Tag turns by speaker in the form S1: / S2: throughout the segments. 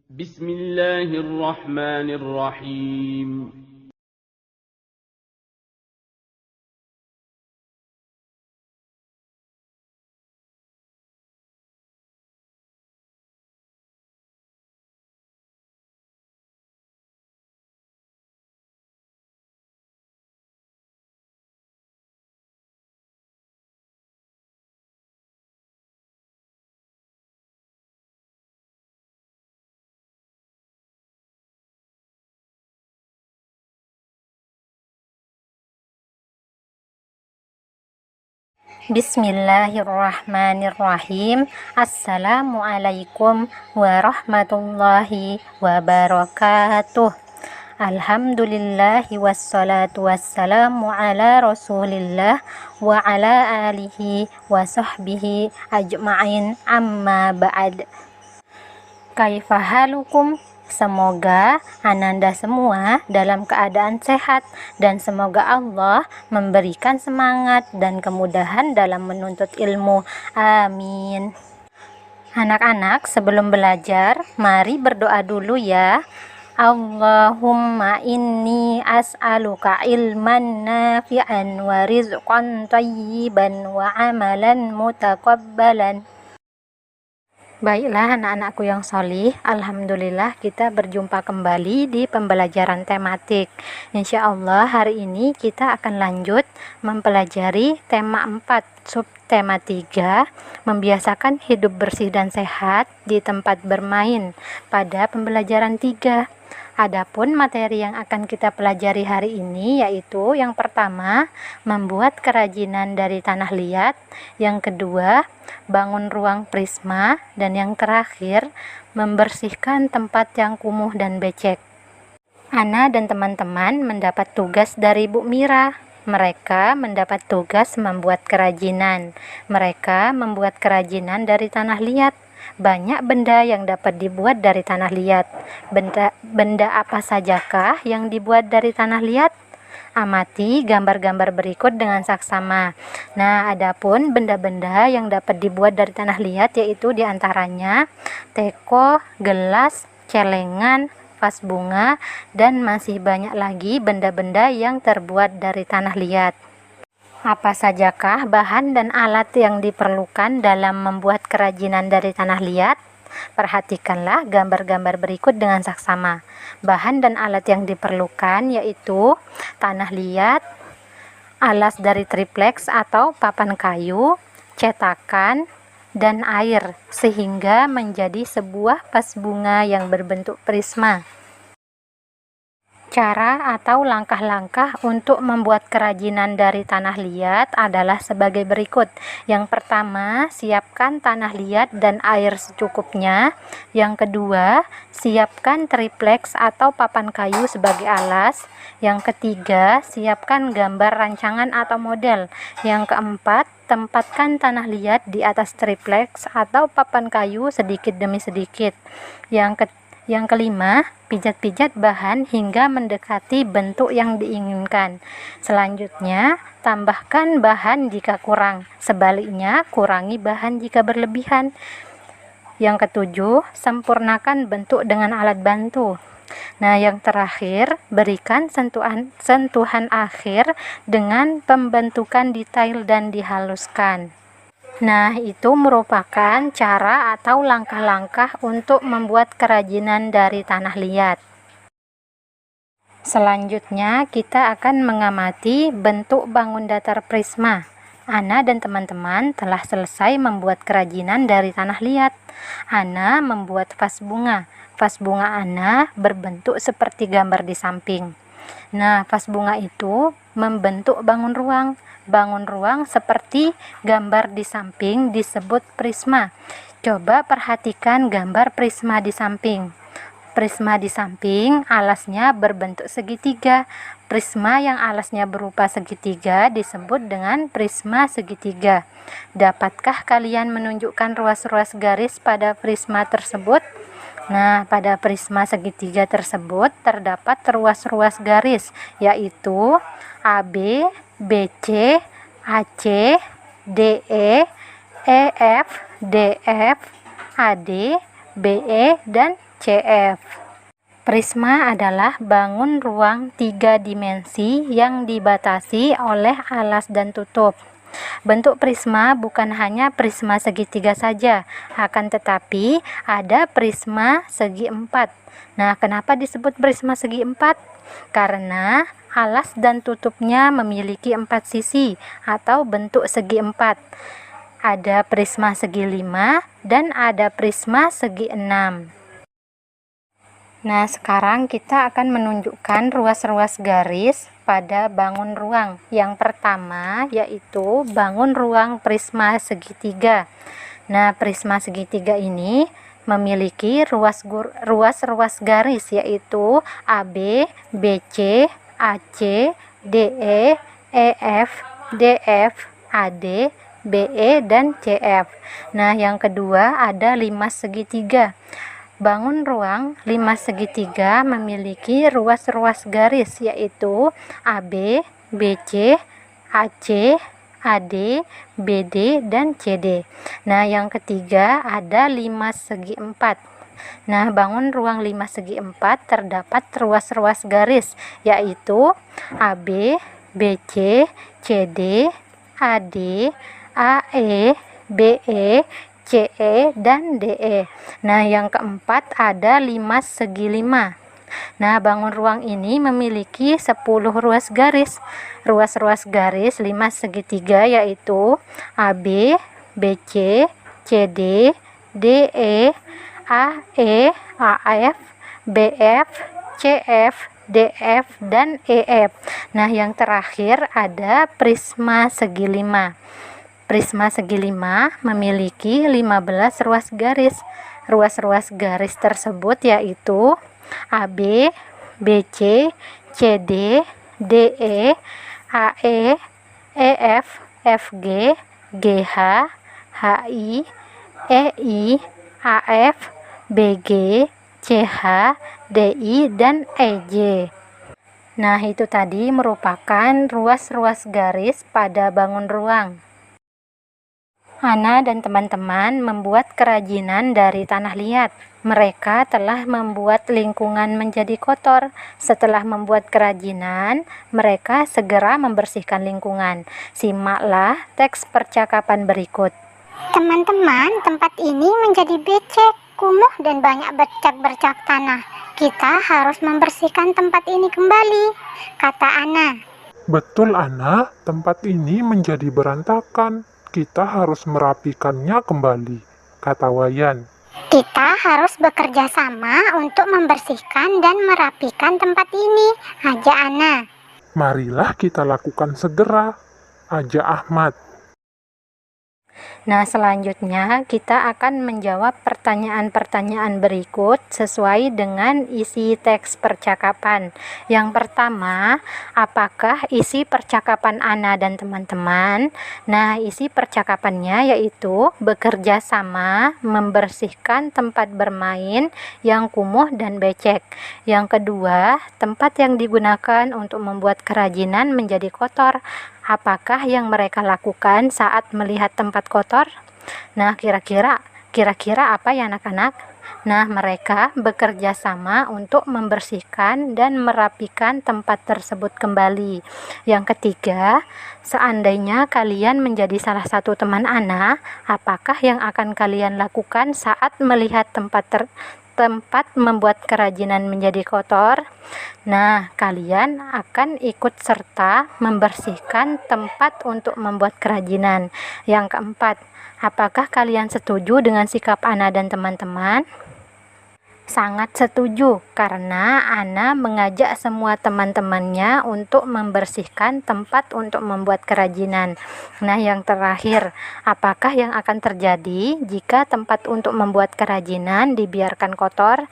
S1: بسم الله الرحمن الرحيم.
S2: Bismillahirrahmanirrahim. Assalamualaikum warahmatullahi wabarakatuh. Alhamdulillahi wassalatu wassalamu ala rasulillah wa ala alihi wa sahbihi ajma'in, amma ba'd. Kaifahalukum? Semoga ananda semua dalam keadaan sehat dan semoga Allah memberikan semangat dan kemudahan dalam menuntut ilmu. Amin. Anak-anak, sebelum belajar, mari berdoa dulu ya. Allahumma inni as'aluka ilman nafi'an wa rizqan thayyiban wa amalan mutaqabbalan. Baiklah anak-anakku yang sholih, alhamdulillah kita berjumpa kembali di pembelajaran tematik. Insya Allah hari ini kita akan lanjut mempelajari tema 4, subtema 3, membiasakan hidup bersih dan sehat di tempat bermain pada pembelajaran 3. Adapun materi yang akan kita pelajari hari ini yaitu yang pertama, membuat kerajinan dari tanah liat, yang kedua, bangun ruang prisma, dan yang terakhir, membersihkan tempat yang kumuh dan becek. Ana dan teman-teman mendapat tugas dari Bu Mira. Mereka mendapat tugas membuat kerajinan. Mereka membuat kerajinan dari tanah liat. Banyak benda yang dapat dibuat dari tanah liat. Benda apa sajakah yang dibuat dari tanah liat? Amati gambar-gambar berikut dengan saksama. Nah, adapun benda-benda yang dapat dibuat dari tanah liat yaitu diantaranya teko, gelas, celengan, vas bunga, dan masih banyak lagi benda-benda yang terbuat dari tanah liat. Apa sajakah bahan dan alat yang diperlukan dalam membuat kerajinan dari tanah liat? Perhatikanlah gambar-gambar berikut dengan saksama. Bahan dan alat yang diperlukan yaitu tanah liat, alas dari triplex atau papan kayu, cetakan, dan air, sehingga menjadi sebuah vas bunga yang berbentuk prisma. Cara atau langkah-langkah untuk membuat kerajinan dari tanah liat adalah sebagai berikut. Yang pertama, siapkan tanah liat dan air secukupnya. Yang kedua, siapkan triplex atau papan kayu sebagai alas. Yang ketiga, siapkan gambar rancangan atau model. Yang keempat, tempatkan tanah liat di atas triplex atau papan kayu sedikit demi sedikit. Yang kelima, pijat-pijat bahan hingga mendekati bentuk yang diinginkan. Selanjutnya, tambahkan bahan jika kurang. Sebaliknya, kurangi bahan jika berlebihan. Yang ketujuh, sempurnakan bentuk dengan alat bantu. Nah, yang terakhir, berikan sentuhan akhir dengan pembentukan detail dan dihaluskan. Nah, itu merupakan cara atau langkah-langkah untuk membuat kerajinan dari tanah liat. Selanjutnya, kita akan mengamati bentuk bangun datar prisma. Ana dan teman-teman telah selesai membuat kerajinan dari tanah liat. Ana membuat vas bunga. Vas bunga Ana berbentuk seperti gambar di samping. Nah, vas bunga itu membentuk bangun ruang. Bangun ruang seperti gambar di samping disebut prisma. Coba perhatikan gambar prisma di samping. Prisma di samping alasnya berbentuk segitiga. Prisma yang alasnya berupa segitiga disebut dengan prisma segitiga. Dapatkah kalian menunjukkan ruas-ruas garis pada prisma tersebut? Nah, pada prisma segitiga tersebut terdapat ruas-ruas garis, yaitu AB, BC, AC, DE, EF, DF, AD, BE, dan CF. Prisma adalah bangun ruang 3 dimensi yang dibatasi oleh alas dan tutup. Bentuk prisma bukan hanya prisma segitiga saja, akan tetapi ada prisma segi empat. Nah, kenapa disebut prisma segi empat? Karena alas dan tutupnya memiliki 4 sisi atau bentuk segi empat. Ada prisma segi 5 dan ada prisma segi 6. Nah, sekarang kita akan menunjukkan ruas-ruas garis pada bangun ruang. Yang pertama yaitu bangun ruang prisma segitiga. Nah, prisma segitiga ini memiliki ruas-ruas garis yaitu AB, BC, AC, DE, EF, DF, AD, BE, dan CF. Nah, yang kedua ada 5 segitiga. Bangun ruang 5 segitiga memiliki ruas-ruas garis yaitu AB, BC, AC, AD, BD, dan CD. Nah, yang ketiga ada 5 segi 4. Nah, bangun ruang 5 segi 4 terdapat ruas-ruas garis yaitu AB, BC, CD, AD, AE, BE, CE, dan DE. Nah, yang keempat ada 5 segi 5. Nah, bangun ruang ini memiliki 10 ruas garis. Ruas-ruas garis 5 segitiga yaitu AB, BC, CD, DE, AE, AF, BF, CF, DF, dan EF. Nah, yang terakhir ada prisma segi 5. Prisma segi 5 memiliki 15 ruas garis. Ruas-ruas garis tersebut yaitu AB, BC, CD, DE, AE, EF, FG, GH, HI, EI, AF, BG, CH, DI, dan EJ. Nah, itu tadi merupakan ruas-ruas garis pada bangun ruang. Ana dan teman-teman membuat kerajinan dari tanah liat. Mereka telah membuat lingkungan menjadi kotor. Setelah membuat kerajinan, mereka segera membersihkan lingkungan. Simaklah teks percakapan berikut.
S3: Teman-teman, tempat ini menjadi becek, kumuh, dan banyak bercak-bercak tanah. Kita harus membersihkan tempat ini kembali, kata Ana.
S4: Betul, Ana, tempat ini menjadi berantakan. Kita harus merapikannya kembali, kata Wayan.
S3: Kita harus bekerja sama untuk membersihkan dan merapikan tempat ini, ajak Ana.
S4: Marilah kita lakukan segera, ajak Ahmad.
S2: Nah, selanjutnya kita akan menjawab pertanyaan-pertanyaan berikut sesuai dengan isi teks percakapan. Yang pertama, apakah isi percakapan Ana dan teman-teman? Nah, isi percakapannya yaitu bekerja sama membersihkan tempat bermain yang kumuh dan becek. Yang kedua, tempat yang digunakan untuk membuat kerajinan menjadi kotor. Apakah yang mereka lakukan saat melihat tempat kotor? Nah, kira-kira apa ya anak-anak? Nah, mereka bekerja sama untuk membersihkan dan merapikan tempat tersebut kembali. Yang ketiga, seandainya kalian menjadi salah satu teman Ana, apakah yang akan kalian lakukan saat melihat tempat membuat kerajinan menjadi kotor? Nah, kalian akan ikut serta membersihkan tempat untuk membuat kerajinan. Yang keempat, apakah kalian setuju dengan sikap Ana dan teman-teman? Sangat setuju, karena Ana mengajak semua teman-temannya untuk membersihkan tempat untuk membuat kerajinan. Nah, yang terakhir, apakah yang akan terjadi jika tempat untuk membuat kerajinan dibiarkan kotor?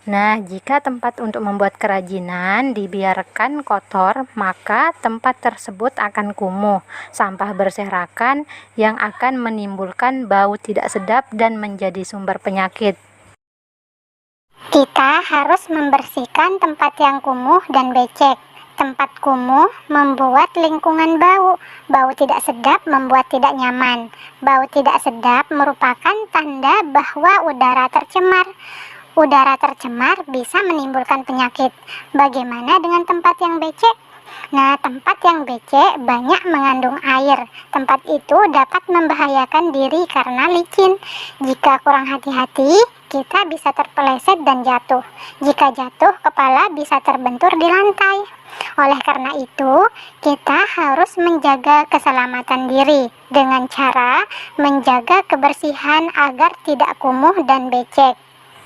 S2: Nah, jika tempat untuk membuat kerajinan dibiarkan kotor, maka tempat tersebut akan kumuh, sampah berserakan yang akan menimbulkan bau tidak sedap dan menjadi sumber penyakit.
S3: Kita harus membersihkan tempat yang kumuh dan becek. Tempat kumuh membuat lingkungan bau. Bau tidak sedap membuat tidak nyaman. Bau tidak sedap merupakan tanda bahwa udara tercemar. Udara tercemar bisa menimbulkan penyakit. Bagaimana dengan tempat yang becek? Nah, tempat yang becek banyak mengandung air. Tempat itu dapat membahayakan diri karena licin. Jika kurang hati-hati, kita bisa terpeleset dan jatuh. Jika jatuh, kepala bisa terbentur di lantai. Oleh karena itu, kita harus menjaga keselamatan diri dengan cara menjaga kebersihan agar tidak kumuh dan becek.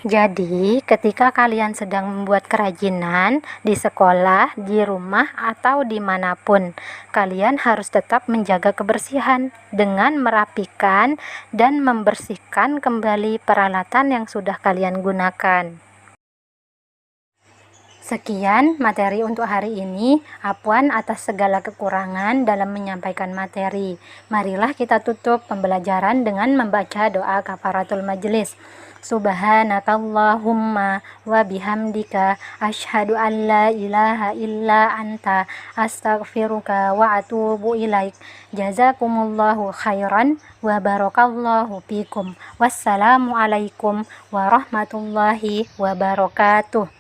S2: Jadi, ketika kalian sedang membuat kerajinan di sekolah, di rumah, atau dimanapun, kalian harus tetap menjaga kebersihan dengan merapikan dan membersihkan kembali peralatan yang sudah kalian gunakan. Sekian materi untuk hari ini. Afwan atas segala kekurangan dalam menyampaikan materi. Marilah kita tutup pembelajaran dengan membaca doa kafaratul majelis. Subhanakallahumma wa bihamdika asyhadu an la ilaha illa anta astaghfiruka wa atubu ilaik. Jazakumullahu khairan wa barakallahu fikum. Wassalamualaikum warahmatullahi wabarakatuh.